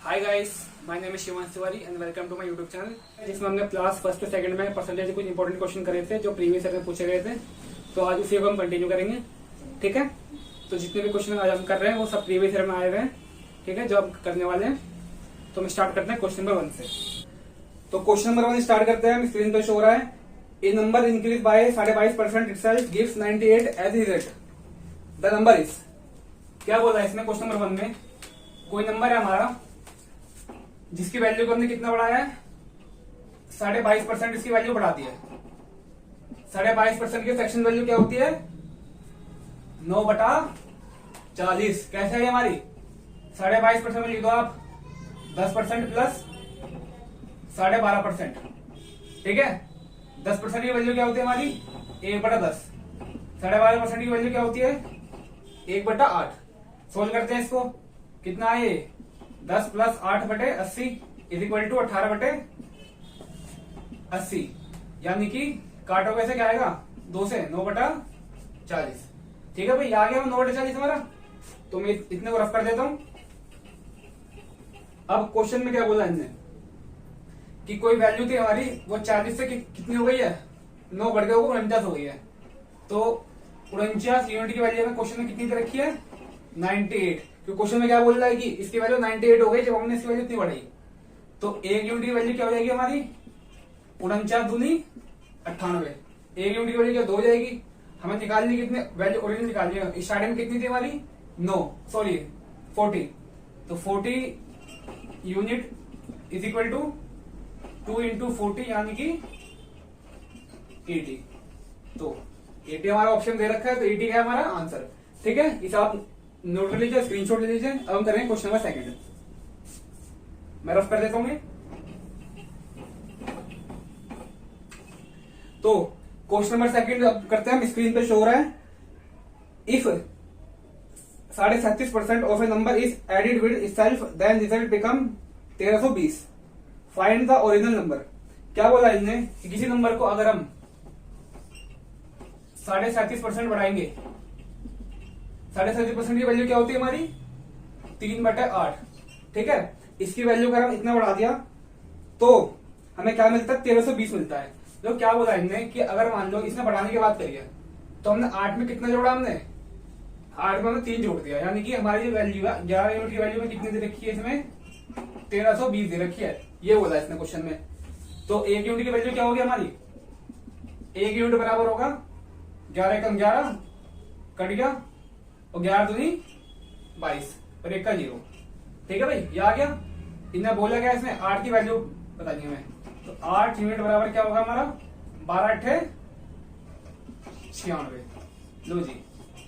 Hi guys, my name is Shivansh Tiwari and welcome to my YouTube channel, जिसमें हमने class first और second में percentage कुछ इंपॉर्टेंट क्वेश्चन करे थे जो प्रीवियस ईयर में पूछे गए थे। तो आज उसी को हम कंटिन्यू करेंगे। ठीक है, तो जितने भी क्वेश्चन आज हम कर रहे हैं वो सब प्रीवियस ईयर में आए हुए हैं। ठीक है, जो हम करने वाले हैं। तो हम स्टार्ट करते हैं क्वेश्चन नंबर 1 से। तो क्वेश्चन नंबर 1 स्टार्ट करते हैं। स्क्रीन पर शो हो रहा है, a number increase by 22.5% itself gives 98 as result. The number is, क्या बोला है इसमें क्वेश्चन नंबर 1 में? कोई नंबर है हमारा जिसकी वैल्यू को हमने कितना बढ़ाया है, 22.5% इसकी वैल्यू बढ़ा दी है। 22.5% की फ्रैक्शन वैल्यू क्या होती है? 9/40। कैसे है हमारी? 22.5% में लिख दो आप 10% प्लस 12.5%। ठीक है, 10% की वैल्यू क्या होती है हमारी? 1/10। 12.5% की वैल्यू क्या होती है? 1/8। सोल्व करते हैं इसको। कितना है ये? 10 प्लस 8/80 इज इक्वल टू 18/80। यानी कि काटोगे से क्या आएगा? 2 से 9/40। ठीक है भाई, आ गया 9/40 हमारा। तो मैं इतने को रफ कर देता हूं। अब क्वेश्चन में क्या बोला इनने कि कोई वैल्यू थी हमारी, वो 40 से कितनी हो गई है? 9 बढ़ के 49 हो गई है। तो 49 यूनिट की वैल्यू में क्वेश्चन में कितनी दे रखी है? 98। क्वेश्चन में क्या बोल रहा है कि इसकी वैल्यू 98 हो गई जब हमने इसकी वैल्यू इतनी बढ़ाई। तो 1 यूनिट की वैल्यू क्या हो जाएगी हमारी? 49 दूनी 98। 1 यूनिट की वैल्यू क्या 2 हो जाएगी। हमें निकालनी कितनी वैल्यू? ओरिजिनल निकालनी है। स्टार्टिंग में कितनी थी हमारी? 40। तो 40 unit is equal to 2 into 40 यानी कि 80। तो 80 हमारा ऑप्शन दे रखा है, तो 80 है हमारा आंसर। ठीक है, इसे आप नोट कर लीजिए, स्क्रीनशॉट ले लीजिए। अब हम करेंगे क्वेश्चन नंबर 2। मैं रफ कर देता हूं। तो क्वेश्चन नंबर 2 करते हैं हम। स्क्रीन पे शो हो रहा है, if 37.5% of a number is added with itself then result become 1320। Find the original number. क्या बोला इनने कि किसी नंबर को अगर हम 37.5% बढ़ाएंगे, 37.5% की वैल्यू क्या होती है हमारी? 3/8। ठीक है, इसकी वैल्यू अगर हम इतना बढ़ा दिया तो हमें क्या मिलता है? 1320 मिलता है। तो क्या बोला इनने कि अगर मान लो इसने बढ़ाने की बात करी है, तो हमने 8 में कितना जोड़ा? हमने 8 में हमने 3 जोड़ दिया। यानी कि हमारी जो वैल्यू है 11 यूनिट की वैल्यू में कितनी दे रखी है? इसमें 1320 दे रखी है। ये बोला इसने क्वेश्चन में। तो 1 यूनिट की वैल्यू क्या होगी हमारी? 1 यूनिट बराबर होगा 11 कम 11 कट गया, और 11 दूनी 22 और 1 का 0। ठीक है भाई, ये आ गया। इन्हें बोला गया इसमें 8 की वैल्यू बताइए हमें। तो 8 यूनिट बराबर क्या होगा हमारा? 12 × 96। लो जी,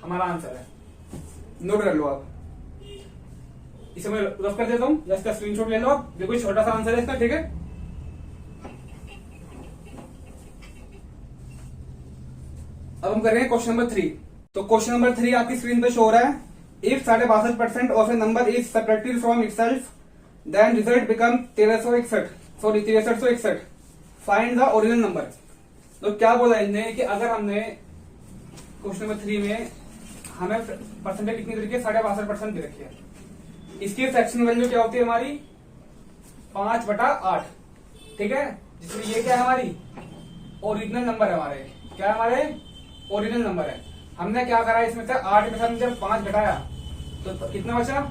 हमारा आंसर है। नोट कर लो आप। इसे मैं रफ कर देता हूं, या इसका स्क्रीनशॉट ले लो आप। देखो छोटा सा आंसर है इसका। ठीक है, अब हम करेंगे क्वेश्चन नंबर 3। तो क्वेश्चन नंबर 3 आपकी स्क्रीन पे शो हो रहा है, if 62% of a number is subtracted from itself then result become 6361। Find the original number. तो क्या बोला इन्होंने कि अगर हमने क्वेश्चन नंबर 3 में हमें परसेंटेज कितनी दे रखी है? 62% दे रखी है। इसकी फ्रैक्शन वैल्यू क्या होती है हमारी? 5/8। ठीक है, जिसमें ये क्या है हमारी? ओरिजिनल नंबर है हमारे। क्या है हमारे? ओरिजिनल नंबर है। हमने क्या करा इसमें से 8 में से जब 5 घटाया तो कितना बचा?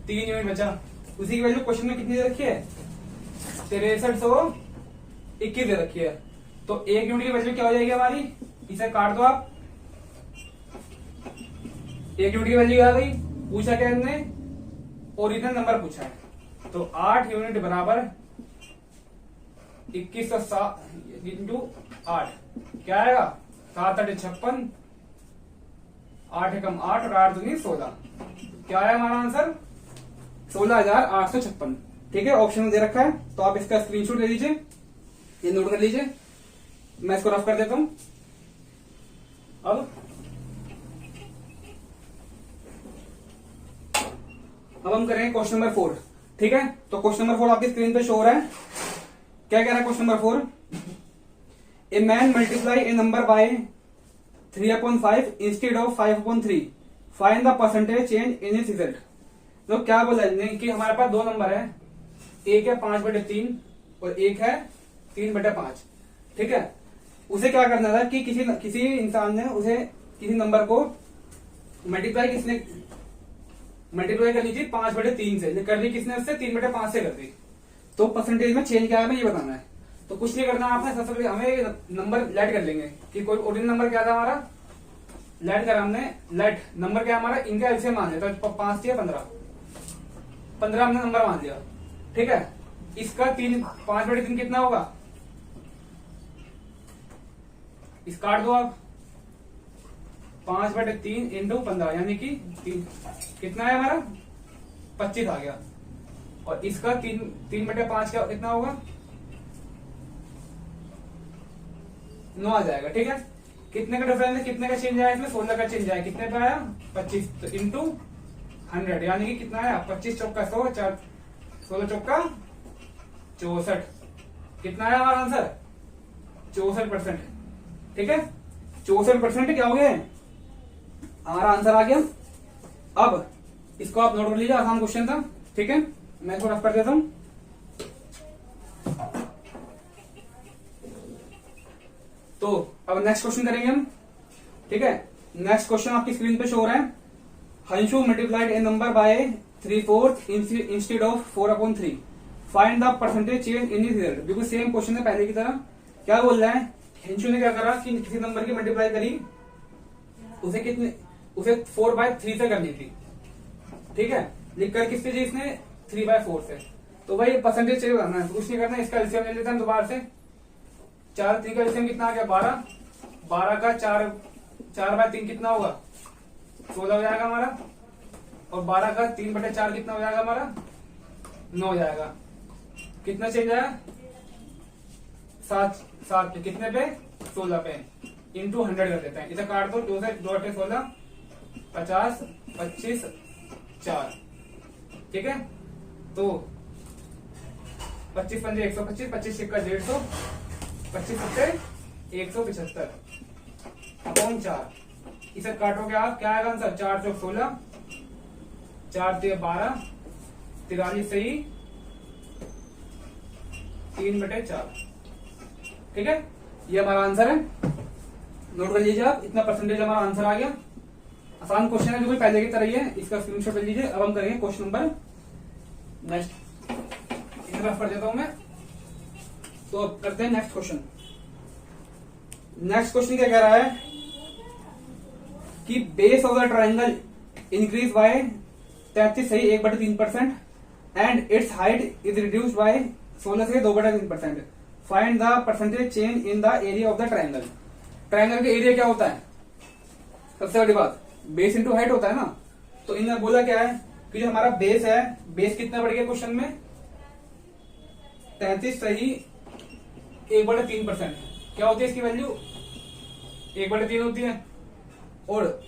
3 यूनिट बचा। उसी की वैल्यू क्वेश्चन में कितनी दे रखी है? 6321 दे रखी है। तो 1 यूनिट की वैल्यू क्या हो जाएगी हमारी? इसे काट दो आप। 1 यूनिट की वैल्यू आ गई। पूछा क्या हमने? ओरिजिनल नंबर पूछा है। तो 8 यूनिट बराबर 21 इंटू 8 क्या आएगा? 7 × 56, 8 कम 8 और 8 दूनी 16। क्या है हमारा आंसर? 16,856। ठीक है, ऑप्शन में दे रखा है। तो आप इसका स्क्रीनशॉट ले लीजिए, ये नोट कर लीजिए। मैं इसको रफ कर देता हूं। अब हम करेंगे क्वेश्चन नंबर 4। ठीक है, तो क्वेश्चन नंबर 4 आपकी स्क्रीन पे शो हो रहा है। क्या कह रहा है question number 4? A man multiply A number bye 3/5 instead of 5/3। Find the percentage change in its result. तो क्या बोला इन्होंने कि हमारे पास दो नंबर है, एक है 5/3 और एक है 3/5। ठीक है, उसे क्या करना था कि किसी इंसान ने उसे किसी नंबर को मल्टीप्लाई करनी थी 5/3 से, कर दी किसने उससे 3/5 से कर दी। तो परसेंटेज में चेंज क्या है हमें ये बताना है। तो कुछ नहीं करना आपने, सबसे पहले हमें नंबर लेट कर लेंगे कि कोई ओरिजिनल नंबर क्या था हमारा, लेट करा हमने। लेट नंबर क्या हमारा, इनका एलसीएम मान लिया, तो 5 या 15 हमने नंबर मान लिया। ठीक है, इसका 5/3 कितना होगा, इस काट दो आप, 5/3 इंटू 15 यानी कि कितना है हमारा 25 आ गया। और इसका 3/5 क्या कितना होगा 9 आ जाएगा। ठीक है, कितने का डिफरेंस है, कितने का चेंज आया इसमें, 16 का चेंज आया, कितने पे आया 25, तो इंटू 100 यानी कि कितना आया 25 चौका 100, 16 चौका 64, कितना आया हमारा आंसर 64%। ठीक है, 64% क्या हो गया हमारा आंसर आ गया। अब इसको आप नोट कर लीजिए, आसान क्वेश्चन था। ठीक है, मैं इसको रफ कर देता हूं। तो अब नेक्स्ट क्वेश्चन करेंगे हम। ठीक है, नेक्स्ट क्वेश्चन आपकी स्क्रीन पे शो हो रहा है। Hanshu multiplied a number by 3/4 instead of 4/3, find the percentage change in this result. बिल्कुल सेम क्वेश्चन है पहले की तरह। क्या बोल रहा है, हंशु ने क्या करा कि किसी नंबर की मल्टीप्लाई करी, उसे 4/3 से करनी थी। ठीक है, लिखकर किससे जी इसने 3/4 से। तो भाई परसेंटेज चेंज करना है, कुछ नहीं करना है, इसका एलसीएम ले लेते हैं दोबारा से। 4 3 का एलसीएम कितना आ गया 12 का 4/3 कितना होगा 16 हो जाएगा हमारा, और 12 का 3/4 कितना हो जाएगा हमारा 9 हो जाएगा। कितना चेंज आया 7 पे, कितने पे 16 पे, इंटू 100 कर देते हैं। इसे काट दो, 2 से 2 8 16, 50 25 4। ठीक है, तो 25 पंजे 125, 25 सिक्का 150, 25 सत्ते 175 अपॉन 4। इसे काटोगे आप, क्या आएगा आंसर 4 चौक 16, 4 3 12, 43 सही 3/4। ठीक है, ये हमारा आंसर है, नोट कर लीजिए आप। इतना परसेंटेज हमारा आंसर आ गया। आसान क्वेश्चन है, जो भी पहले की तरह ही है, इसका स्क्रीनशॉट ले लीजिए। अब हम करेंगे क्वेश्चन नंबर नेक्स्ट, इसे रफ कर देता हूं मैं। तो अब करते हैं नेक्स्ट क्वेश्चन। नेक्स्ट क्वेश्चन क्या कह रहा है कि base of the triangle increase by 33 सही 1/3% and it's height is reduced by 16 से 2/3%। Find the percentage change in the area of the triangle. Triangle का एरिया क्या होता है, सबसे बड़ी बात बेस इंटू हाइट होता है ना। तो इन्होंने बोला क्या है कि जो हमारा बेस है, बेस कितना बढ़ गया क्वेश्चन में 33 सही 1/3%। क्या होती है इसकी वैल्यू 1/3 होती है, और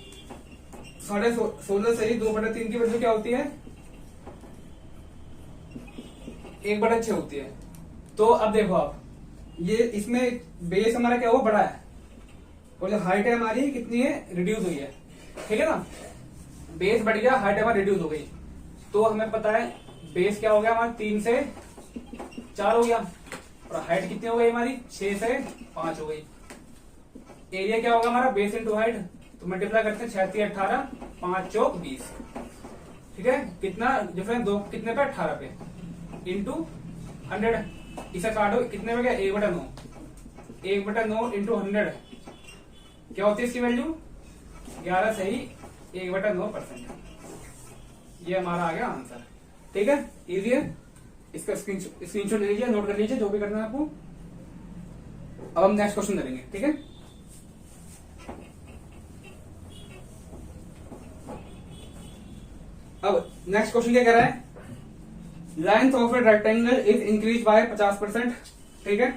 16.5 सही 2/3 की वैल्यू क्या होती है 1/6 होती है। तो अब देखो आप, ये इसमें बेस हमारा क्या हुआ बड़ा है, और जो हाइट है हमारी कितनी है रिड्यूस हुई है। ठीक है ना, बेस बढ़ गया, हाइट हमारी रिड्यूस हो गई। तो हमें पता है बेस क्या हो गया हमारा 3 से 4 हो गया, और हाइट कितनी हो गई हमारी 6 से 5 हो गई। एरिया क्या होगा हमारा बेस इंटू हाइट, तो मल्टीप्लाई करते हैं 6 3 18, 5 चौक 20। ठीक है, कितना डिफरेंस दो कितने पे 18 पे, इंटू 100। इसे काटो, कितने में गया 1/9, 1/9 इंटू 100 क्या होती है इसकी वैल्यू 11 सही 1/9%। ये हमारा आ गया आंसर। ठीक है, इजी है, इसका स्क्रीनशॉट ले लीजिए, नोट कर लीजिए जो भी करना है आपको। अब हम नेक्स्ट क्वेश्चन करेंगे। ठीक है, अब नेक्स्ट क्वेश्चन क्या कह रहा है, length of a rectangle is increase bye 50%। ठीक है,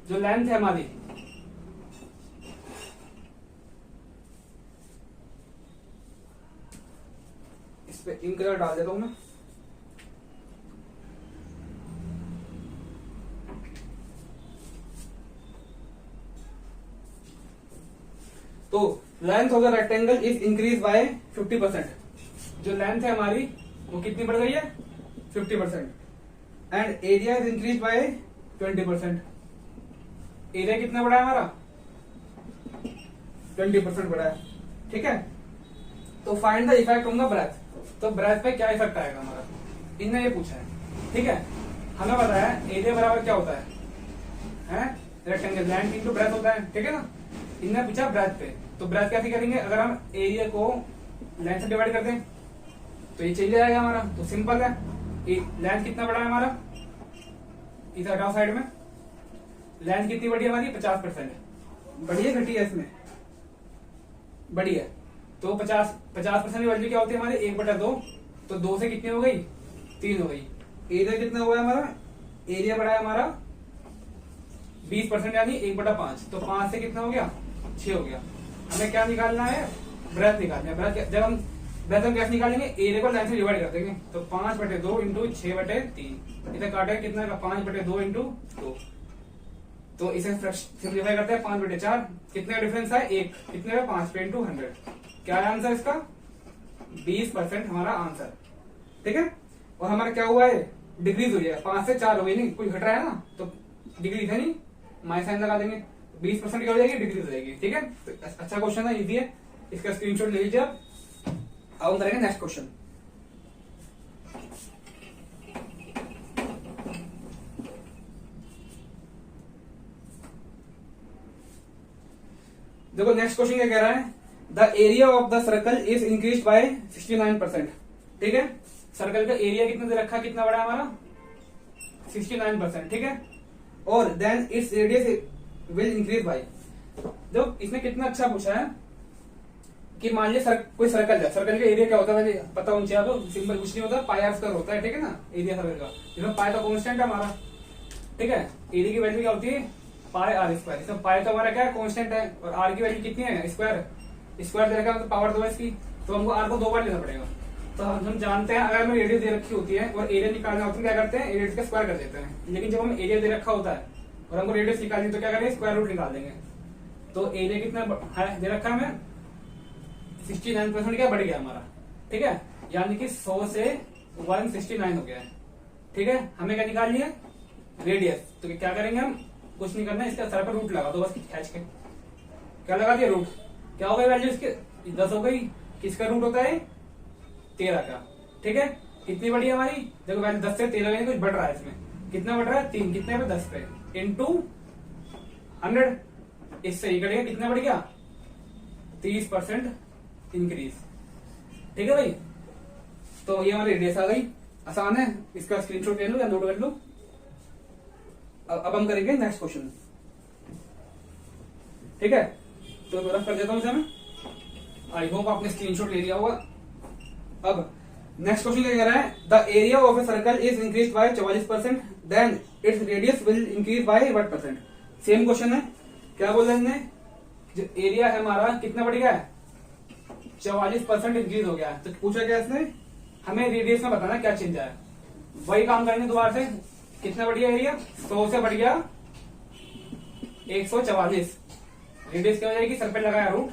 जो लेंथ है हमारी इस पे इंक कलर डाल देता हूं मैं। तो length of the rectangle is increase bye 50%। जो लेंथ है हमारी वो कितनी बढ़ गई है 50%। And area is increase bye 20%। Area कितना बढ़ा है हमारा 20% बढ़ा है, ठीक है। तो find the effect on the breadth. तो ब्रेथ पे क्या इफेक्ट आएगा हमारा, इनने ये पूछा है, ठीक है। हमें पता है एरिया बराबर क्या होता है रेक्टेंगल, लैंड इनटू ब्रेथ होता है, ठीक है ना। इनने पूछा ब्रेथ पे, तो ब्रेथ कैसे करेंगे, अगर हम एरिया को लेंथ से डिवाइड कर दें तो ये चेंज आएगा हमारा। तो सिंपल है, लेंथ कितना बड़ा है हमारा, इस हटाओ साइड में, लेंथ कितनी बड़ी है हमारी 50%। बढ़िया घटी है इसमें, बढ़िया। तो 50% की वैल्यू क्या होती है हमारी 1/2, तो 2 से कितनी हो गई 3 हो गई। एरिया कितना हुआ है हमारा, एरिया बढ़ा है हमारा 20% यानी 1/5, तो 5 से कितना हो गया 6 हो गया। हमें क्या निकालना है, ब्रेथ निकालना है। ब्रेथ जब हम ब्रेथ हम कैसे निकालेंगे, एरिया को लाइन से डिवाइड कर देंगे, तो 5/2 इंटू 6/3, इसे काटे कितना का 5/2 इंटू 2, तो इसे सिंप्लीफाई करते हैं 5/4, कितने का डिफरेंस है 1, कितने का 5 पे इंटू 100, क्या है आंसर इसका 20% हमारा आंसर, ठीक है। और हमारा क्या हुआ है, डिक्रीज हुई है, 5 से 4 हो गई, नहीं कुछ घट रहा है ना, तो डिक्रीज है नहीं, माइनस साइन लगा देंगे, 20% क्या हो जाएगी डिक्रीज हो जाएगी, ठीक है। तो अच्छा क्वेश्चन है, इजी है, इसका स्क्रीनशॉट ले लीजिए आप। अब हम करेंगे नेक्स्ट क्वेश्चन। देखो नेक्स्ट क्वेश्चन क्या कह रहा है, the area of the circle is increase bye 69%, ठीक है। सर्कल का एरिया कितना दे रखा, कितना बड़ा है हमारा 69%, ठीक है। और then its radius will increase by, देखो इसने कितना अच्छा पूछा है कि मान लीजिए कोई सर्कल है, सर्कल का एरिया क्या होता है पता होना चाहिए आपको, सिंपल कुछ नहीं होता, पाई आर स्क्वायर होता है, ठीक है ना, एरिया सर्कल का, इसमें पाई तो कांस्टेंट है हमारा, ठीक है। एरिया की वैल्यू क्या होती है पाई आर स्क्वायर, इसमें पाई तो हमारा क्या है कांस्टेंट है, और आर की वैल्यू कितनी है स्क्वायर, स्क्वायर दे रखा है तो पावर 2 है इसकी, तो हमको आर को 2 बार लेना पड़ेगा। तो हम जानते हैं अगर हमें रेडियस दे रखी होती है और एरिया निकालना होता है, क्या करते हैं रेडियस का स्क्वायर कर देते हैं, लेकिन जब हमें एरिया दे रखा होता है और हमको रेडियस निकालनी तो क्या करेंगे स्क्वायर रूट निकाल देंगे। तो एरिया कितना है दे रखा है हमें 69% क्या बढ़ गया हमारा, ठीक है, यानी कि 100 से 169 हो गया है, ठीक है। हमें क्या निकालनी है रेडियस, तो क्या करेंगे हम, कुछ नहीं करना है, इसका सर पर रूट लगा दो बस खींच के, क्या लगा दिया रूट, क्या हो गई वैल्यू इसके 10 हो गई, किसका रूट होता है 13 का, ठीक है। कितनी बढ़ी है हमारी, देखो वैल्यू 10 से 13 कुछ बढ़ रहा है इसमें, कितना बढ़ रहा है 3, कितने पे 10 पे इंटू 100, इससे ही करेगा कितना बढ़ गया 30% इंक्रीज, ठीक है भाई। तो ये हमारी रेडियस आ गई, आसान है, इसका स्क्रीनशॉट ले लो या नोट कर लो। अब हम करेंगे नेक्स्ट क्वेश्चन, ठीक है। तो रफ कर देता हूं मैं, आई होप आपने स्क्रीनशॉट ले लिया होगा। अब नेक्स्ट क्वेश्चन क्या कह रहा है, the area of a circle is increase by 44%, then its radius will increase by 1%। Same question है, क्या बोला इन्होंने, जो एरिया है हमारा कितना बढ़ गया है 44% इंक्रीज हो गया है, तो पूछा क्या इसने, हमें रेडियस में बताना क्या चेंज आया। वही काम करेंगे दोबारा से, कितना बढ़ गया एरिया 100 से बढ़ गया 144, रेडियस क्या हो जाएगी, सर पे लगाया रूट,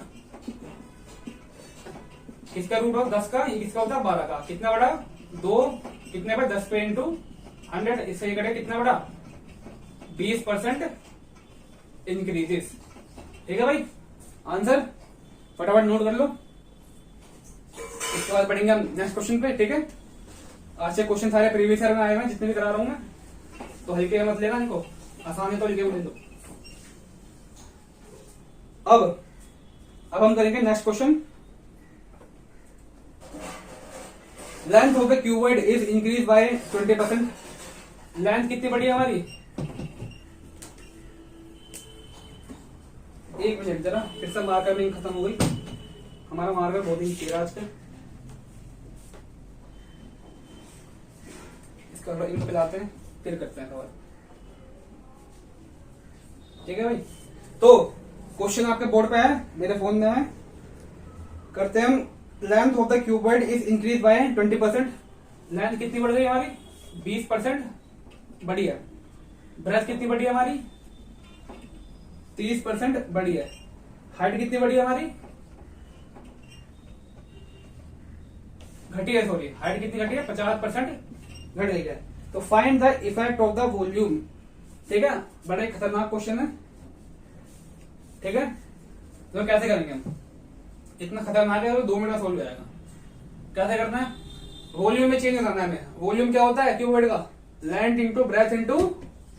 किसका रूट हो 10 का, ये किसका होता है 12 का, कितना बड़ा 2, कितने पे 10 पे इंटू 100, इससे ये कटे कितना बड़ा 20% इंक्रीजेस, ठीक है भाई। आंसर फटाफट नोट कर लो, इसके बाद बढ़ेंगे हम नेक्स्ट क्वेश्चन पे, ठीक है। आज से क्वेश्चन सारे प्रीवियस ईयर में आए हैं जितने भी करा रहा हूं मैं, तो हल्के मत लेना इनको, आसान है तो हल्के में ले लो। अब हम करेंगे next question, length of the cuboid is increase bye 20%। Length कितनी बड़ी है हमारी, एक मिनट जरा, फिर से मार्कर में खत्म हो गई, हमारा मार्कर बहुत ही तेज आजकल, इसका इनको पिलाते हैं फिर करते हैं कवर, ठीक है भाई। तो क्वेश्चन आपके बोर्ड पे है, मेरे फोन में है, करते हैं हम। Length of the cuboid is increase bye 20%, length कितनी बढ़ गई हमारी 20% बढ़ी है, ब्रेथ कितनी बढ़ी है हमारी 30% बढ़ी है, हाइट कितनी बढ़ी है हमारी घटी है, सॉरी हाइट कितनी घटी है, 50% घट गई है। तो find the effect of the volume, ठीक है, बड़ा ही खतरनाक क्वेश्चन है, ठीक है। तो कैसे करेंगे हम, इतना खतरनाक है, 2 मिनट में सोल्व हो जाएगा। कैसे करना है, वॉल्यूम में चेंज करना है हमें। वॉल्यूम क्या होता है, क्यूबॉइड का length into breadth into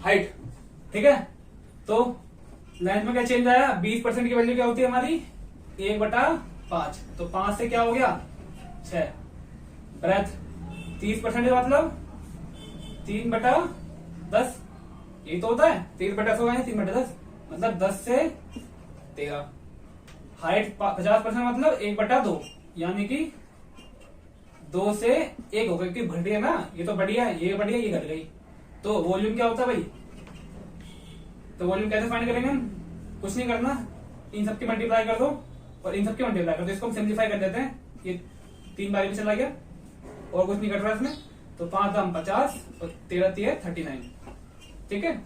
height, ठीक है। तो लेंथ में क्या चेंज आया, 20% की वैल्यू क्या होती है हमारी, 1/5, तो 5 से क्या हो गया 6। ब्रेथ 30% मतलब 3/10, यही तो होता है, 3/10 होगा, 3/10 मतलब 10 से 13। हाइट 50% मतलब 1/2, यानी कि 2 से 1 होगा, क्योंकि घटी है ना, ये तो बढ़िया है, ये बढ़िया, ये घट गई। तो वॉल्यूम क्या होता है भाई, तो वॉल्यूम कैसे फाइंड करेंगे हम, कुछ नहीं करना, इन सबकी मल्टीप्लाई कर दो और इन सबकी मल्टीप्लाई कर दो, इसको हम सिंप्लीफाई कर देते हैं, ये 3 बार भी चला गया और कुछ नहीं कट रहा इसमें। तो 5 दाम 50 और 13 39, ठीक है।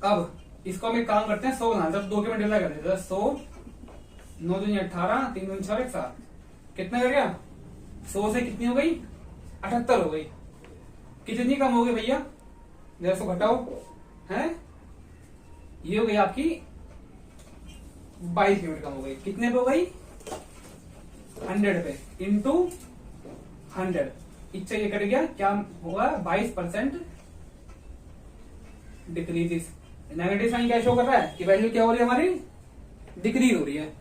अब इसको हम एक काम करते हैं, 100 बनाते हैं, 2 की मल्टीप्लाई कर देते हैं, 100 9 दूनी 18, 3 दूनी 4, 7, कितना कर गया, 100 से कितनी हो गई, 78 हो गई। कितनी कम हो गई भैया, 150 घटाओ, है ये हो गई आपकी 22 यूनिट कम हो गई। कितने पे हो गई, 100 पे, इंटू 100, इच्छा ये कट गया, क्या होगा 22% डिक्रीज। नेगेटिव साइन क्या शो कर रहा है कि वैल्यू क्या हो रही है हमारी, डिक्रीज हो रही है।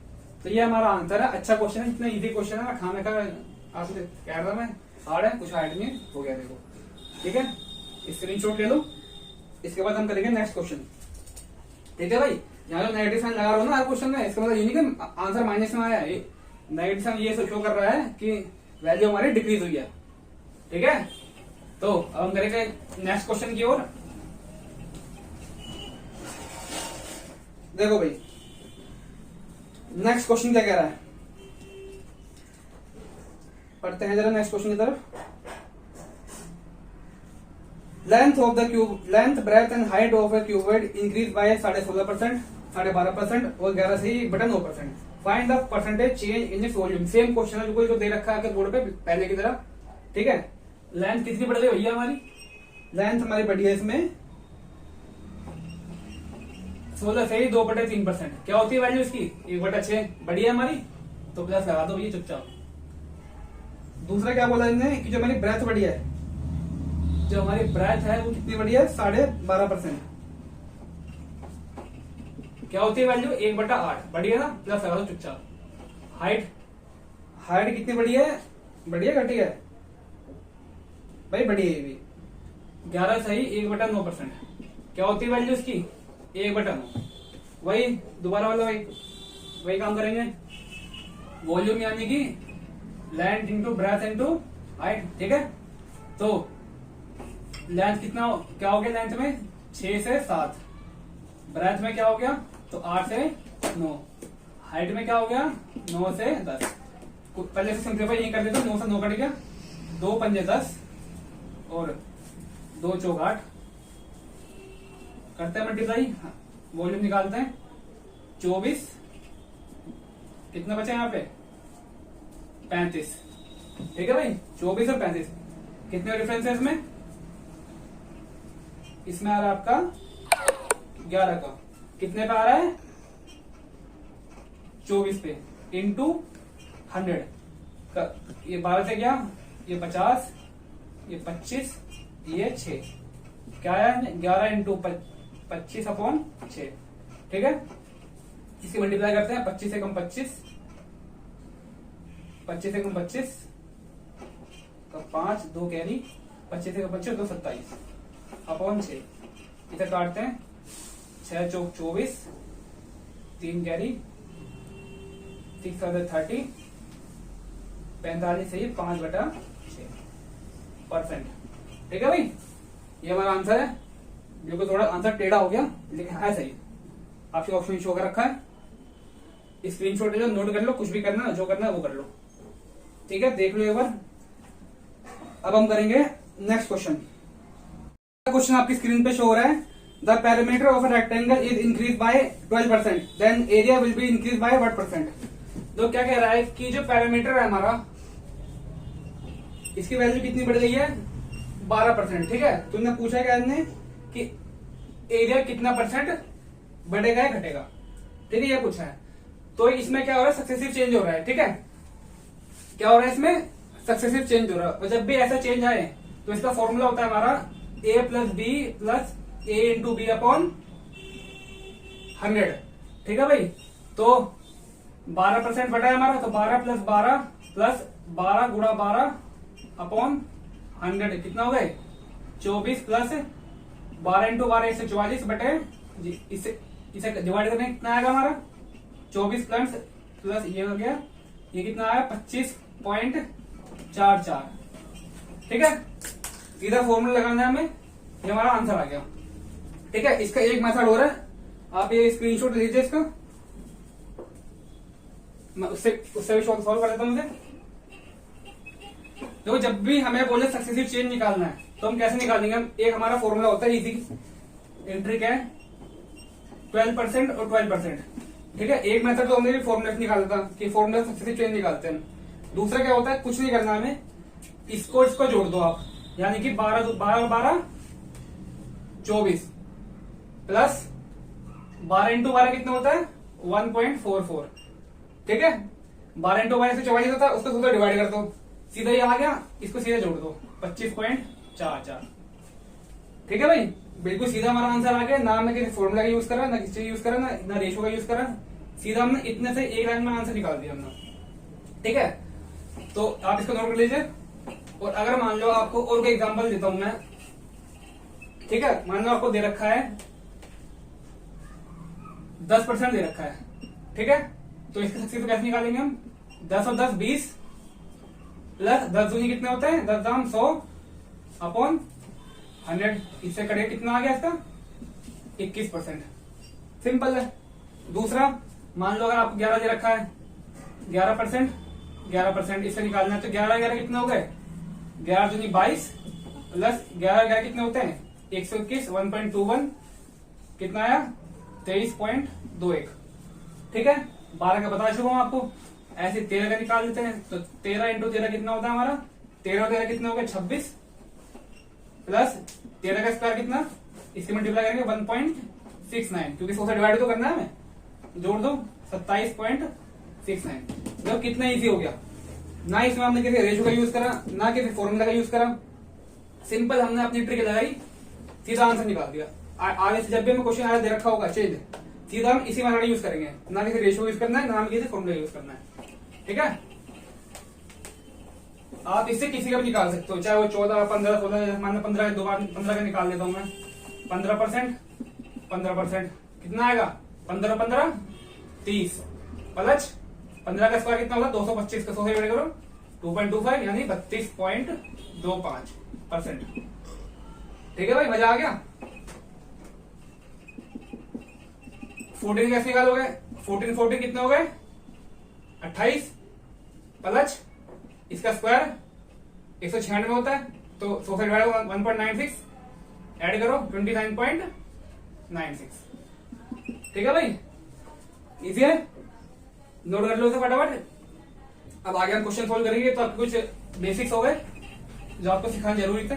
तो ये हमारा आंसर है। अच्छा क्वेश्चन है, इतना इजी क्वेश्चन है, खाने का आपसे कह रहा मैं, हार्ड है, कुछ हार्ड नहीं है, हो गया देखो, ठीक है। स्क्रीनशॉट ले लो, इसके बाद हम करेंगे नेक्स्ट क्वेश्चन, ठीक है भाई। यहाँ जो नेगेटिव साइन लगा रहा हो ना हर क्वेश्चन में, इसका मतलब ये नहीं कि आंसर माइनस में आया है, नेगेटिव साइन ये शो कर रहा है कि वैल्यू हमारी डिक्रीज हुई है, ठीक है। तो अब हम करेंगे नेक्स्ट क्वेश्चन की ओर। देखो भाई नेक्स्ट क्वेश्चन क्या कह रहा है, पढ़ते हैं जरा नेक्स्ट क्वेश्चन की तरफ। Length of the cube, length breadth and height of A cuboid increase by 16.5%, 12.5% और 11.9%। Find the percentage change in its volume. Same question है जो दे रखा है बोर्ड पे पहले की तरह, ठीक है। लेंथ कितनी बढ़ गई भैया हमारी, लेंथ हमारी बढ़ी है इसमें 16 से ही 2/3%। क्या होती है वैल्यू इसकी, 1/6 बढ़ी है हमारी, तो प्लस लगा दो भैया चुपचाप। दूसरा क्या बोला इन्होंने कि जो हमारी ब्रेथ बढ़ी है, जो हमारी ब्रेथ है वो कितनी बढ़ी है, 12.5%। क्या होती है वैल्यू, 1/8 बढ़ी है ना, प्लस लगा दो चुपचाप। हाइट, हाइट कितनी बढ़ी है, बढ़ी है घटी है भाई, बढ़ी है ये भी, 11 सही 1/9%। क्या होती है वैल्यू इसकी, 1/9। वही दोबारा वाला वही काम करेंगे, वॉल्यूम यानी कि length into breadth into height, ठीक है। तो लेंथ कितना क्या हो गया, लेंथ में 6 से 7, ब्रेथ में क्या हो गया, तो 8 से 9, हाइट में क्या हो गया 9 से 10। पहले से सिंप्लीफाई नहीं कर देते, 9 से 9 कट गया, 2 पंजे 10 और 2 चौक 8, करते हैं मल्टीप्लाई, वॉल्यूम निकालते हैं, 24, कितना बचा यहाँ पे 35, ठीक है भाई। 24 और 35 कितने डिफरेंस है इसमें, इसमें आ रहा है आपका 11 का, कितने पे आ रहा है 24 पे, इंटू 100 का, ये 12 से गया, ये 50, ये 25, ये 6, क्या है 11 इंटू 25/6, ठीक है। इसकी मल्टीप्लाई करते हैं, 25 से कम 25, 25 से कम 25 का 5, 2 कैरी, 25 से कम 25 2 27/6। इसे काटते हैं, 6 चौक 24, 3 कैरी, 6 30, 45 से 5/6%, ठीक है भाई। ये हमारा आंसर है, जो कि थोड़ा आंसर टेढ़ा हो गया लेकिन है सही। आपके ऑप्शन शो कर रखा है, स्क्रीनशॉट ले लो, नोट कर लो, कुछ भी करना जो करना है वो कर लो, ठीक है। देख लो एक बार। अब हम करेंगे नेक्स्ट क्वेश्चन। क्वेश्चन आपकी स्क्रीन पे शो हो रहा है, the parameter of a rectangle is increase by 12%, then area will be increase by what %। तो क्या कह रहा है कि जो पैरामीटर है हमारा इसकी वैल्यू कितनी बढ़ गई है 12%। ठीक है, तुमने पूछा क्या हमने कि एरिया कितना परसेंट बढ़ेगा या घटेगा। ठीक है, ये पूछा है। तो इसमें क्या हो रहा है, सक्सेसिव चेंज हो रहा है। ठीक है, क्या हो रहा है इसमें, सक्सेसिव चेंज हो रहा है। और जब भी ऐसा चेंज आए तो इसका फॉर्मूला होता है हमारा a plus B plus A into B upon 100। ठीक है भाई, तो 12% बढ़ा है हमारा, तो 12 प्लस 12 प्लस 12 गुणा 12 अपॉन 100 कितना हो गए 24 प्लस 12 इंटू 12 144 बटे इसे डिवाइड करने कितना आएगा हमारा 24 प्लस ये हो गया, ये कितना आया 25.44। ठीक है, सीधा फॉर्मूला लगाना है हमें, ये हमारा आंसर आ गया। ठीक है, इसका एक मेथड हो रहा है, आप ये स्क्रीनशॉट लीजिए इसका, मैं उससे भी सॉल्व कर देता हूं मुझे। देखो, जब भी हमें बोले सक्सेसिव चेंज निकालना है तो हम कैसे निकालेंगे, हम एक हमारा फॉर्मूला होता है इजी एंट्री क्या है 12% और 12%। ठीक है, एक मेथड तो हमने भी फॉर्मूला निकाला था कि फॉर्मूला सक्सेसिव चेंज निकालते हैं। दूसरा क्या होता है, कुछ नहीं करना हमें, इसको जोड़ दो आप, यानी कि 12 12 24 प्लस 12 इंटू 12 कितना होता है 1.44। ठीक है, 12 इंटू 12 से 44 होता है, उसको सीधा डिवाइड कर दो, सीधा ये आ गया, इसको सीधा जोड़ दो 25.44। ठीक है भाई, बिल्कुल सीधा हमारा आंसर आ गया, ना हमने किसी फॉर्मूला का यूज करा, ना किसी चीज यूज करा, ना रेशो का यूज करा, सीधा हमने इतने से एक लाइन में आंसर निकाल दिया हमने। ठीक है, तो आप इसको नोट कर लीजिए। और अगर मान लो आपको और कोई एग्जांपल देता हूं मैं। ठीक है, मान लो आपको दे रखा है 10% दे रखा है। ठीक है, तो इसके सक्सेस कैसे निकालेंगे हम, 10 और 10 20 प्लस 10 दूनी कितने होते हैं 10 दाम 100 अपॉन 100, इससे कटे कितना आ गया इसका 21%। सिंपल है। दूसरा, मान लो अगर आपको 11 दे रखा है 11%, इससे निकालना है तो 11 11 कितने हो गए 11 दूनी 22 प्लस 11 11 कितने होते हैं 121 1.21 कितना आया 23.21। ठीक है, 12 का बता चुका हूं आपको, ऐसे 13 का निकाल देते हैं, तो 13 इंटू 13 कितना होता है हमारा 13 13 कितने हो गए 26 प्लस 13 का स्क्वायर कितना, इसके मल्टीप्लाई करेंगे 1.69, क्योंकि 100 से डिवाइड तो करना है हमें, जोड़ दो 27.69। मतलब कितना इजी हो गया, ना इसमें हमने किसी रेशो का यूज करा, ना किसी फॉर्मूला का यूज करा, सिंपल हमने अपनी ट्रिक लगाई, सीधा आंसर निकाल दिया। आगे से जब भी हमें क्वेश्चन आया दे रखा होगा चेंज, सीधा हम इसी मेथड यूज करेंगे, ना किसी रेशो यूज करना है, ना हम किसी फॉर्मूला यूज करना है। ठीक है, आप इससे किसी का भी निकाल सकते हो, चाहे वो 14 15 16, मान लो 15 दो बार 15 का निकाल लेता हूं मैं, 15% कितना आएगा 15 15 30 प्लस 15 का स्क्वायर कितना होगा 225 का 100 से डिवाइड करो 2.25 यानी 32.25%। ठीक है भाई, मजा आ गया। 14 कैसे निकालोगे, 14 कितने हो गए 28 प्लस इसका स्क्वायर 196 होता है, तो 100 से डिवाइड 1.96 ऐड करो 29.96। ठीक है भाई, इजी है, नोट कर लो उसे फटाफट। अब आगे हम क्वेश्चन सोल्व करेंगे, तो आपको कुछ बेसिक्स हो गए जो आपको सिखाना जरूरी थे।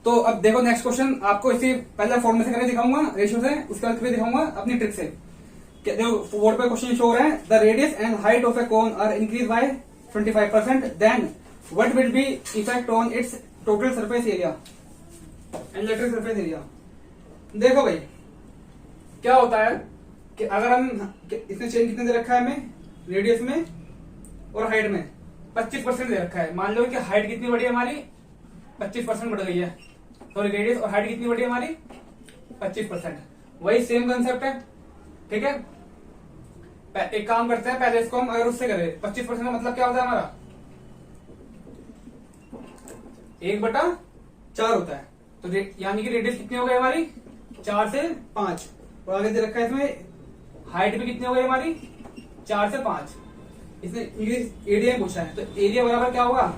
तो अब देखो नेक्स्ट क्वेश्चन, आपको इसी पहले फॉर्म से करके दिखाऊंगा रेशियो से, उसके बाद फिर दिखाऊंगा अपनी ट्रिक से। देखो बोर्ड पर क्वेश्चन शो हो रहा है, the radius and height of a cone are increase by 25%, then what will be effect on its total surface area and electric surface area. देखो भाई क्या होता है कि अगर हम इसने चेंज कितने दे रखा है हमें, रेडियस में और हाइट में 25% दे रखा है। मान लो कि हाइट कितनी बढ़ी है हमारी 25% बढ़ गई है, तो रेडियस और हाइट कितनी बढ़ी है हमारी 25%। वही सेम कंसेप्ट है। ठीक है, एक काम करते हैं, पहले इसको हम अगर उससे करें 25% का मतलब क्या होता है हमारा 1/4 होता है, तो यानी कि रेडियस कितनी हो गई हमारी 4 से 5, और आगे दे रखा है इसमें हाइट भी कितनी हो गई हमारी 4 से 5। इसने एरिया में पूछा है, तो एरिया बराबर क्या होगा,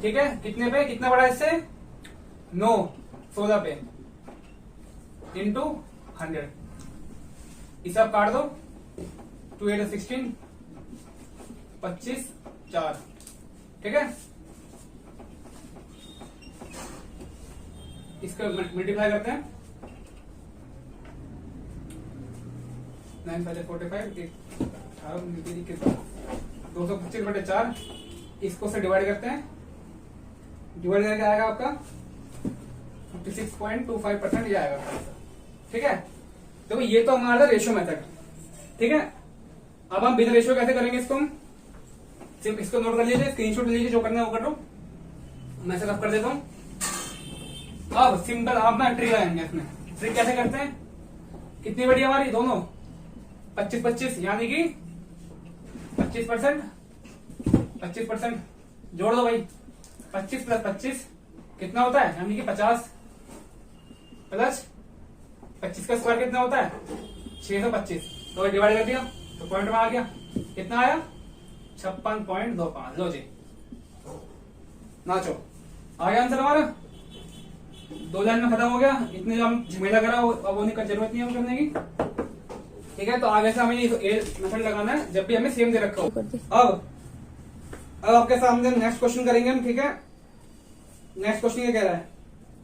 ठीक है, कितने पे कितना बड़ा इससे 9 16 पे इंटू 100, इसे आप काट दो 2 8 16 25 4, ठीक है। इसका मल्टीप्लाई करते हैं, 9 5 45 225/4, इसको से डिवाइड करते हैं, डिवाइड करके आएगा आपका 56.25% ये आएगा, ठीक है। तो ये तो हमारा रेशियो मेथड, ठीक है। अब हम बिना रेशियो कैसे करेंगे इसको, सिर्फ इसको नोट कर लीजिए, स्क्रीनशॉट लीजिए, जो करना है वो कर लो, मैं से रफ कर देता हूं। अब सिंपल आप ना ट्रिक लगाएंगे इसमें। ट्रिक कैसे करते हैं, कितनी बड़ी हमारी दोनों 25-25 यानी कि 25%, 25% जोड़ दो भाई, 25 + 25 कितना होता है, यानी कि 50 प्लस 25 का स्क्वायर कितना होता है 625, तो डिवाइड कर दिया तो पॉइंट में आ गया, कितना आया 56.25। लो जी नाचो, आ गया आंसर हमारा, 2 लाइन में खत्म हो गया। इतने जो हम झमेला करा अब होने का जरूरत नहीं है हम करने की, ठीक है। तो आगे से हमें ये मेथड लगाना है जब भी हमें सेम दे रखा हो। अब आपके सामने नेक्स्ट क्वेश्चन करेंगे हम, ठीक है। नेक्स्ट क्वेश्चन ये कह रहा है,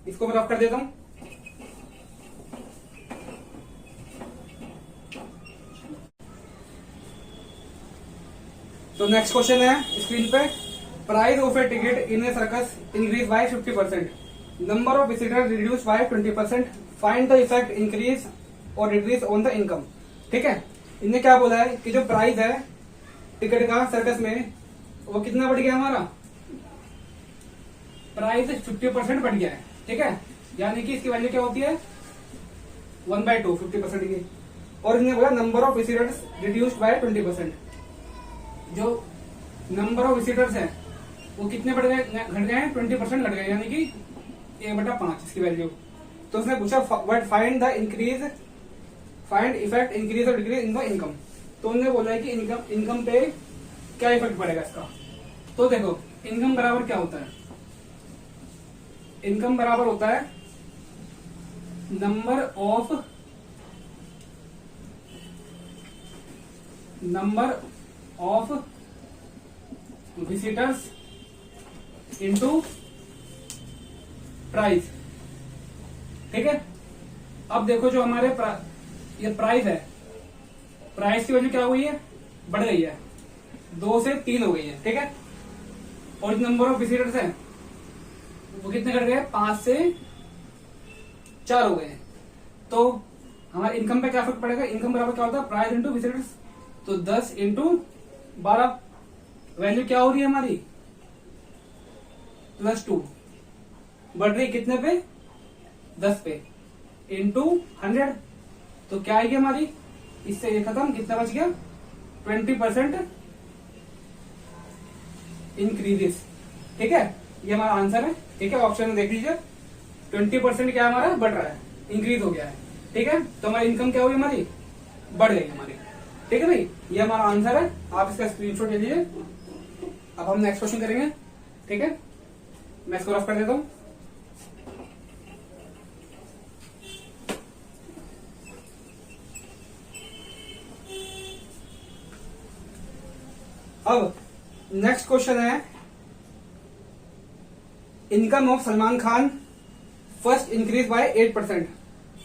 इसको मैं रफ कर देता हूं। तो नेक्स्ट क्वेश्चन है स्क्रीन पे, price of A ticket in A circus increase by 50%, number of visitor reduce by 20%, find the effect increase और डिक्रीज ऑन द इनकम, ठीक है। इनने क्या बोला है कि जो प्राइस है टिकट का सर्कस में वो कितना बढ़ गया, हमारा प्राइस 50% बढ़ गया है, ठीक है। यानी कि इसकी वैल्यू क्या होती है 1/2, 50% की। और इन्होंने बोला number of visitors reduced by 20%, जो नंबर ऑफ विजिटर्स हैं वो कितने बढ़ गए, घट गए हैं 20% घट गए, यानी कि 1/5 इसकी वैल्यू। तो उसने पूछा what find the increase, find effect increase और डिक्रीज इन द इनकम। तो उन्होंने बोला है कि इनकम पे क्या इफेक्ट पड़ेगा इसका। तो देखो इनकम बराबर क्या होता है, इनकम बराबर होता है number of visitors into price, ठीक है। अब देखो जो हमारे ये प्राइस है, प्राइस की वैल्यू क्या हुई है, बढ़ गई है, 2 से 3 हो गई है, ठीक है। और नंबर ऑफ विजिटर्स है वो कितने घट गए, 5 से 4 हो गए हैं। तो हमारे इनकम पे क्या फर्क पड़ेगा, इनकम बराबर क्या होता है प्राइस इंटू विजिटर्स, तो 10 × 12, वैल्यू क्या हो रही है हमारी +2, बढ़ रही कितने पे 10 पे, इंटू 100, तो क्या आएगी हमारी, इससे ये खत्म, कितना बच गया 20% इंक्रीजेस, ठीक है। ये हमारा आंसर है, ठीक है। ऑप्शन में देख लीजिए 20% क्या हमारा बढ़ रहा है, इंक्रीज हो गया है, ठीक है। तो हमारी इनकम क्या हुई, हमारी बढ़ गई हमारी, ठीक है भाई। ये हमारा आंसर है, आप इसका स्क्रीनशॉट ले लीजिए। अब हम नेक्स्ट क्वेश्चन करेंगे, ठीक है। मैं इसको रफ कर देता हूं। अब नेक्स्ट क्वेश्चन है, income of Salman Khan first increase by 8%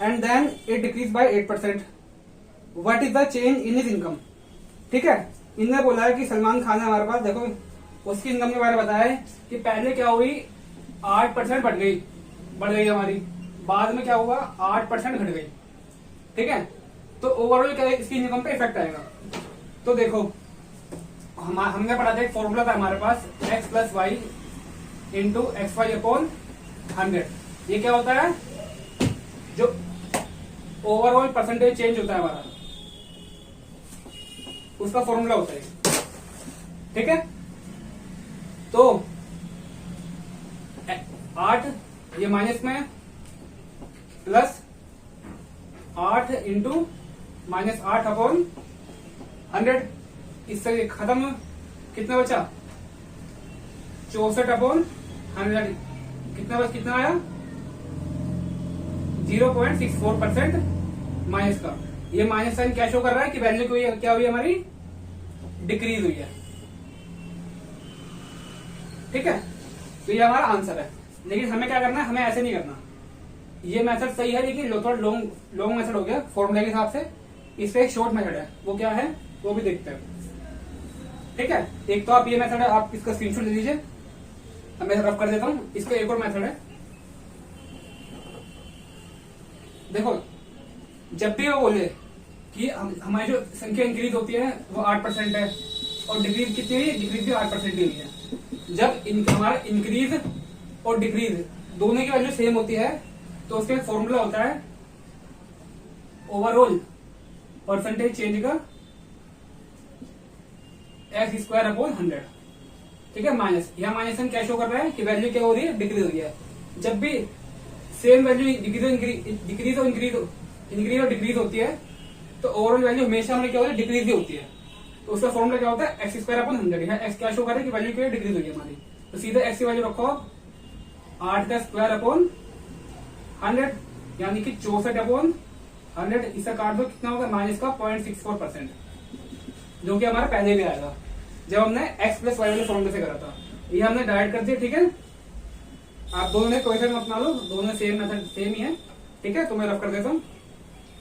and then it decrease by 8%, what is the change in his income, ठीक है। इनने बोला है कि सलमान खान है हमारे पास, देखो उसकी इनकम के बारे में बताया है कि पहले क्या हुई 8% बढ़ गई हमारी, बाद में क्या हुआ 8% घट गई, ठीक है। तो ओवरऑल क्या है, इसकी इनकम पे इफेक्ट आएगा। तो देखो हमने पढ़ा था, एक फॉर्मूला था हमारे पास x + y इंटू XY/100। ये क्या होता है, जो ओवरऑल परसेंटेज चेंज होता है हमारा, उसका फॉर्मूला होता है, ठीक है। तो 8 ये माइनस में प्लस 8 इंटू -8/100, इससे खत्म, कितना बचा 64/100, कितना आया 0.64% माइनस का। ये माइनस साइन क्या शो कर रहा है कि वैल्यू क्या हुई हमारी डिक्रीज हुई है, ठीक है, तो ये हमारा आंसर है। लेकिन हमें क्या करना है, हमें ऐसे नहीं करना। ये मेथड सही है लेकिन थोड़ा लॉन्ग मेथड हो गया फॉर्मूला के हिसाब से। इसका एक शॉर्ट मेथड है, वो क्या है वो भी देखते हैं। ठीक है, एक तो आप ये मेथड है, आप इसका स्क्रीनशॉट ले लीजिए, मैं रफ कर देता हूँ। इसका एक और मेथड है, देखो जब भी वो बोले कि हमारी जो संख्या इंक्रीज होती है वो 8% है और डिक्रीज कितनी हुई है, डिक्रीज भी 8% ही हुई है। जब हमारा इंक्रीज और डिक्रीज दोनों की वैल्यू सेम होती है तो उसका एक फॉर्मूला होता है ओवरऑल परसेंटेज चेंज का x²/100। ठीक है, माइनस, यहाँ माइनस हम क्या शो कर रहा है कि वैल्यू क्या हो रही है, डिक्रीज हो रही है। जब भी सेम वैल्यू डिक्रीज और डिक्रीज होती है तो ओवरऑल वैल्यू हमेशा हमें क्या होती है, डिक्रीज ही होती है। तो उसका फॉर्मूला क्या होता है, x²/100। यहाँ x क्या शो कर रहा है कि वैल्यू क्या डिक्रीज हुई है हमारी, तो सीधे x की वैल्यू रखो 8² यानी कि 64/100। इसका काट दो, कितना होगा, माइनस का 0.64%, जो कि हमारा पहले भी आएगा जब हमने x + y वाले फॉर्मूले से करा था। ये हमने डायरेक्ट कर दिया। ठीक है, आप दोनों ने कोई सा मत मान लो, दोनों सेम मेथड सेम ही है। ठीक है, तो मैं रफ कर देता हूँ,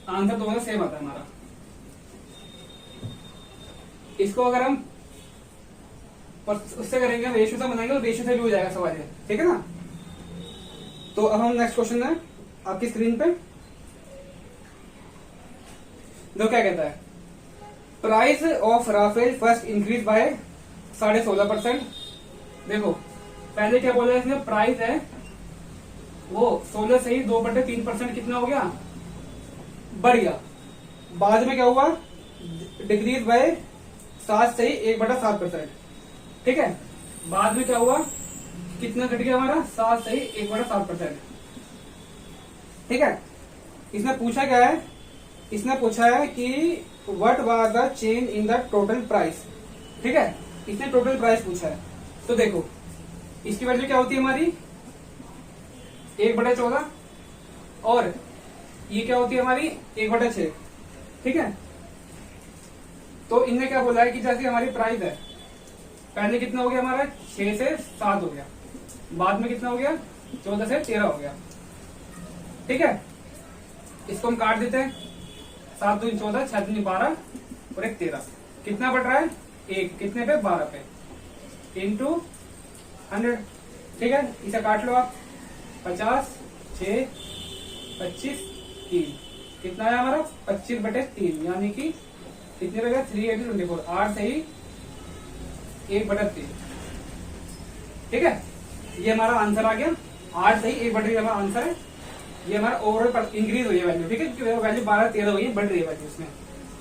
आंसर दोनों सेम आता है हमारा। इसको अगर हम उससे करेंगे, रेशियो से बनाएंगे, तो रेशियो से भी हो जाएगा सवाल। ठीक है ना, तो अब हम नेक्स्ट क्वेश्चन है आपकी स्क्रीन पे, दो क्या कहता है, price of Rafale first increase by 16.5%। देखो पहले क्या बोला इसने, प्राइस है वो 16 से ही 2/3% कितना हो गया, बढ़ गया। बाद में क्या हुआ, डिक्रीज बाय 7 से ही 1/7%। ठीक है, बाद में क्या हुआ, कितना घट गया हमारा, 7 से ही 1/7%। ठीक है, इसने पूछा क्या है, इसने पूछा है कि what was the change in the total price. ठीक है, इसने टोटल प्राइस पूछा है। तो देखो इसकी वैल्यू क्या होती है हमारी 1/14 और ये क्या होती है हमारी 1/6। ठीक है, तो इनने क्या बोला है कि जैसे हमारी प्राइस है, पहले कितना हो गया हमारा 6 से 7 हो गया, बाद में कितना हो गया 14 से 13 हो गया। ठीक है, इसको हम काट देते हैं, 7 दूनी 14, 6 दूनी 12 और 1 13। कितना बढ़ रहा है, एक कितने पे, 12 पे, इंटू 100। ठीक है, इसे काट लो आप, 50, 6, 25, 3, कितना है हमारा 25/3, यानी कि कितने पे गया 3/24, 8 से ही 1/3। ठीक है, ये हमारा आंसर आ गया, 8 से ही 1/3 हमारा आंसर है। ये हमारा ओवरऑल इंक्रीज हुई है वैल्यू। ठीक है, क्योंकि वैल्यू 12 13 हुई है, बढ़ रही है वैल्यू इसमें,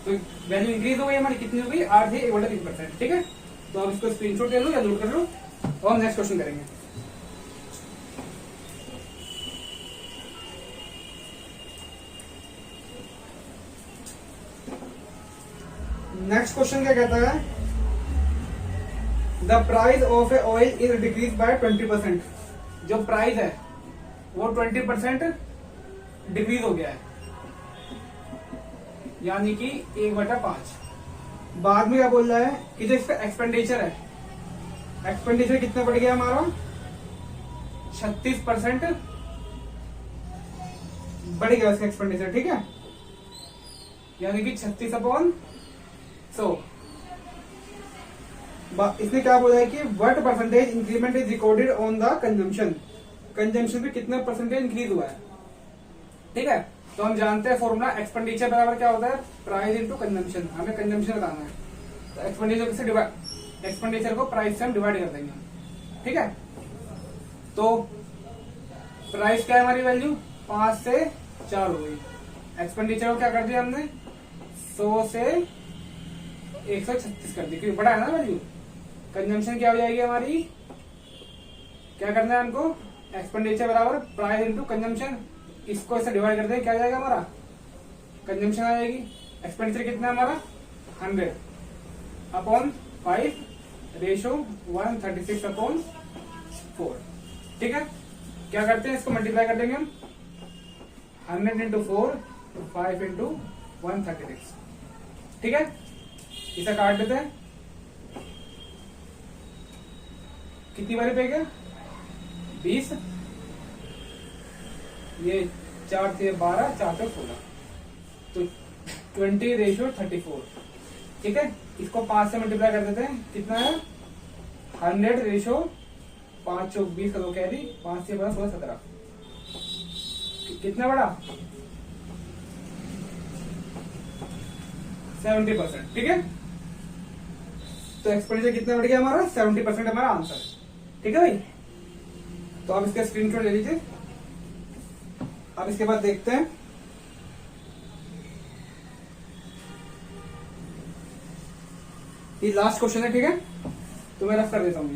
तो वैल्यू इंक्रीज हो गई हमारी, कितनी हो गई 8 से 1/3%। ठीक है, तो आप इसको स्क्रीनशॉट ले लो या नोट कर लो और हम नेक्स्ट क्वेश्चन करेंगे। नेक्स्ट क्वेश्चन क्या कहता है, the price of A oil is decrease by 20%। जो प्राइस है वो 20% डिक्रीज हो गया है, यानी कि 1/5। बाद में क्या बोल रहा है कि जो इसका एक्सपेंडिचर है, एक्सपेंडिचर कितना बढ़ गया हमारा 36% बढ़ गया इसका एक्सपेंडिचर। ठीक है, यानी कि 36/100। इसने क्या बोला है कि what percentage increment is recorded on the consumption. Consumption पे कितना परसेंटेज इंक्रीज हुआ है। ठीक है, तो हम जानते हैं फॉर्मूला, एक्सपेंडिचर बराबर क्या होता है, प्राइस इनटू कंजम्पशन। हमें कंजम्पशन बताना है, तो एक्सपेंडिचर से डिवाइड, एक्सपेंडिचर को प्राइस से हम डिवाइड कर देंगे। ठीक है, तो प्राइस क्या है हमारी वैल्यू 5 से 4 हो गई, एक्सपेंडिचर को क्या कर दिया हमने 100 से 136 कर दी, क्योंकि बड़ा है ना वैल्यू। कंजम्पशन क्या हो जाएगी हमारी, क्या करना है हमको, एक्सपेंडिचर बराबर प्राइस इनटू कंजम्पशन, इसको इससे डिवाइड कर दें, क्या जाएगा हमारा कंजम्पशन आ जाएगी। एक्सपेंडिचर कितना है हमारा 100/5 रेशो 136/4। ठीक है, क्या करते हैं, इसको मल्टीप्लाई कर देंगे हम, 100 × 4 5 × 136। ठीक है, इसे काट देते हैं, कितनी बारी पे गया 20, ये 4 से 12, 4 से 16, तो 20:34। ठीक है, इसको 5 से मल्टीप्लाई कर देते हैं, कितना है 100:5 चौक 20 का 2 कैरी, 5 से 12 16 17, कितना बड़ा 70%। ठीक है, तो एक्सपेंडिचर कितना बढ़ गया हमारा 70% हमारा आंसर। ठीक है भाई, तो आप इसका स्क्रीनशॉट ले लीजिए। अब इसके बाद देखते हैं ये लास्ट क्वेश्चन है। ठीक है, तो मैं रफ कर देता हूं।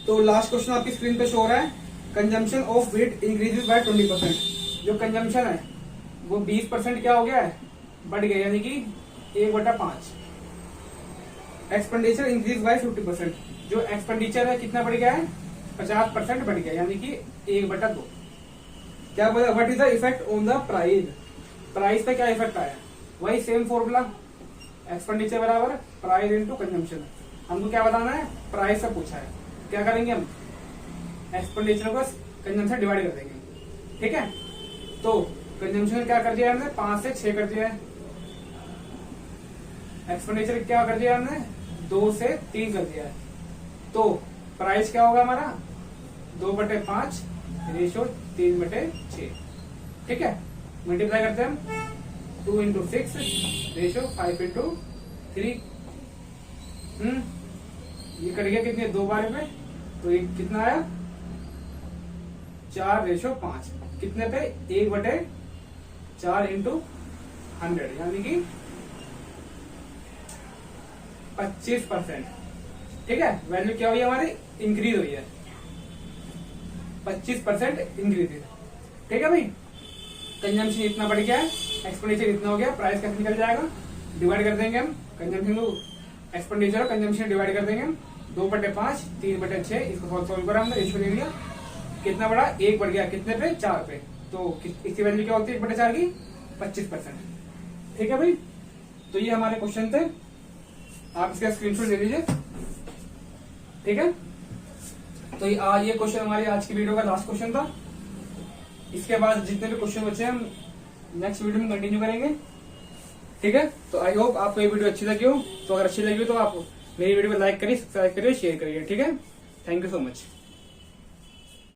तो लास्ट क्वेश्चन आपकी स्क्रीन पे शो हो रहा है, consumption of wheat increases by 20%। जो कंजम्पशन है वो 20% क्या हो गया है, बढ़ गया, यानी कि 1/5। Expenditure increase by 50%। जो एक्सपेंडिचर है कितना बढ़ गया है 50% बढ़ गया, यानी कि 1/2। क्या बोला, what is the effect on the price, price पे क्या इफेक्ट आया, वही सेम फॉर्मूला, एक्सपेंडिचर बराबर प्राइस इनटू कंजम्पशन। हमको क्या बताना है, प्राइस का पूछा है, क्या करेंगे हम एक्सपेंडिचर को कंजम्पशन डिवाइड कर देंगे। ठीक है, तो कंजम्पशन क्या कर दिया हमने 5 से 6 कर दिया है, एक्सपेंडिचर क्या कर दिया हमने 2 से 3 कर दिया है, तो प्राइस क्या होगा हमारा 2/5 रेशियो 3/6। ठीक है, मल्टीप्लाई करते हैं हम 2 × 6 रेशियो 5 × 3। ये कट गया कितने 2 बार में, तो ये कितना आया 4:5, कितने पे 1/4 × 100, यानी कि 25%। ठीक है, वैल्यू क्या हुई हमारी इंक्रीज हुई है, 25% इंक्रीज है। ठीक है भाई, कंजम्पशन इतना बढ़ गया है, एक्सपेंडिचर इतना हो गया, प्राइस कैसे निकल जाएगा, डिवाइड कर देंगे हम कंजम्पशन को, एक्सपेंडिचर और कंजम्पशन डिवाइड कर देंगे हम 2/5 3/6। इसको सॉल्व करा हमने, रेशियो ले लिया, कितना बड़ा 1 बढ़ गया, कितने पे 4 पे, तो इसकी वैल्यू क्या होती है 1/4 की 25%। ठीक है भाई, तो ये हमारे क्वेश्चन थे, आप इसका स्क्रीनशॉट ले लीजिए। ठीक है, तो ये क्वेश्चन हमारी आज की वीडियो का लास्ट क्वेश्चन था। इसके बाद जितने भी क्वेश्चन बचे हम नेक्स्ट वीडियो में कंटिन्यू करेंगे। ठीक है, तो आई होप आपको ये वीडियो अच्छी लगी हो, तो अगर अच्छी लगी हो तो आप मेरी वीडियो को लाइक करिए, सब्सक्राइब करिए, शेयर करिए। ठीक है, थैंक यू सो मच।